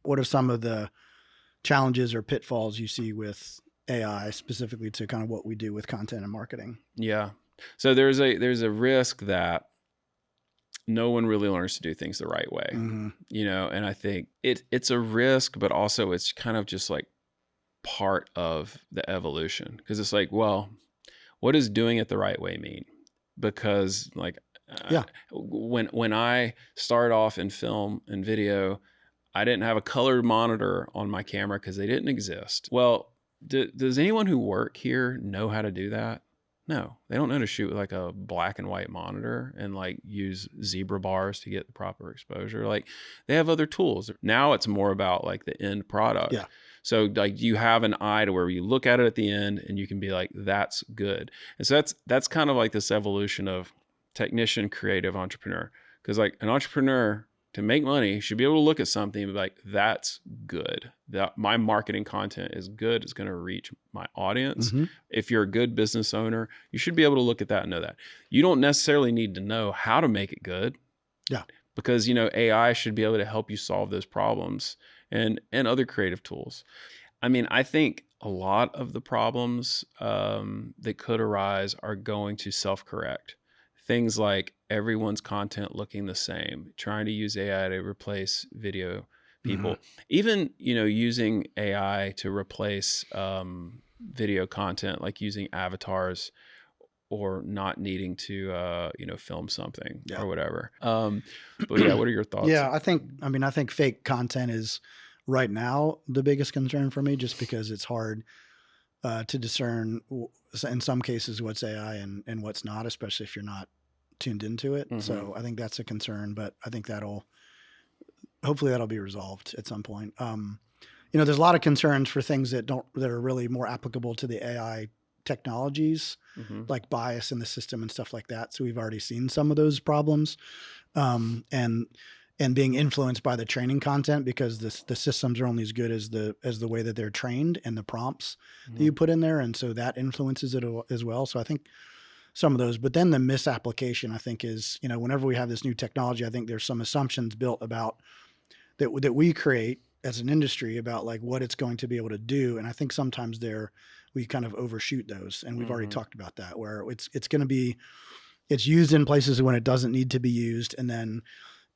What are some of the challenges or pitfalls you see with AI specifically to kind of what we do with content and marketing? Yeah. So there's a risk that no one really learns to do things the right way, Mm-hmm. and I think it's a risk, but also it's kind of just like part of the evolution, because it's like, well, what does doing it the right way mean? Because like Yeah. when I started off in film and video, I didn't have a colored monitor on my camera because they didn't exist. Well, does anyone who work here know how to do that? No, they don't know to shoot with like a black and white monitor and like use zebra bars to get the proper exposure. Like they have other tools. Now it's more about like the end product. Yeah. So like you have an eye to where you look at it at the end and you can be like, that's good. And so that's kind of like this evolution of technician, creative, entrepreneur. Because like an entrepreneur, to make money, should be able to look at something and be like, that's good. That my marketing content is good. It's going to reach my audience. Mm-hmm. If you're a good business owner, you should be able to look at that and know that. You don't necessarily need to know how to make it good. Yeah. Because, AI should be able to help you solve those problems and other creative tools. I mean, I think a lot of the problems that could arise are going to self-correct. Things like everyone's content looking the same, trying to use AI to replace video people, even, using AI to replace video content, like using avatars or not needing to, film something or whatever. But yeah, what are your thoughts? Yeah, I think fake content is right now the biggest concern for me, just because it's hard to discern in some cases what's AI and what's not, especially if you're not tuned into it. Mm-hmm. So I think that's a concern, but I think hopefully that'll be resolved at some point. There's a lot of concerns for things that are really more applicable to the AI technologies, like bias in the system and stuff like that. So we've already seen some of those problems, and being influenced by the training content, because the systems are only as good as the way that they're trained and the prompts that you put in there. And so that influences it as well. So I think some of those, but then the misapplication, I think, is, whenever we have this new technology, I think there's some assumptions built about that we create as an industry about like what it's going to be able to do. And I think sometimes we kind of overshoot those. And we've already talked about that, where it's used in places when it doesn't need to be used. And then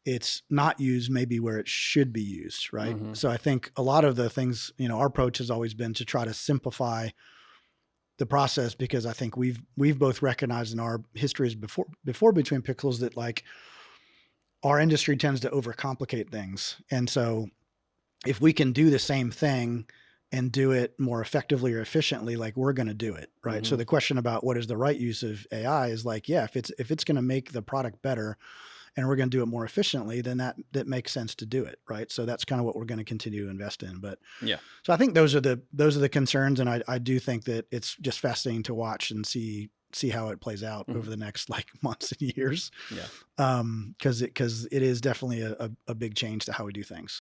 it's not used maybe where it should be used. Right. So I think a lot of the things, our approach has always been to try to simplify the process, because I think we've both recognized in our histories before Between Pixels that like our industry tends to overcomplicate things. And so if we can do the same thing and do it more effectively or efficiently, like we're going to do it. Right. So the question about what is the right use of AI is like, yeah, if it's going to make the product better and we're going to do it more efficiently, then that makes sense to do it. Right. So that's kind of what we're going to continue to invest in. But yeah, so I think those are the concerns. And I do think that it's just fascinating to watch and see how it plays out over the next like months and years. Yeah. Cause it is definitely a big change to how we do things.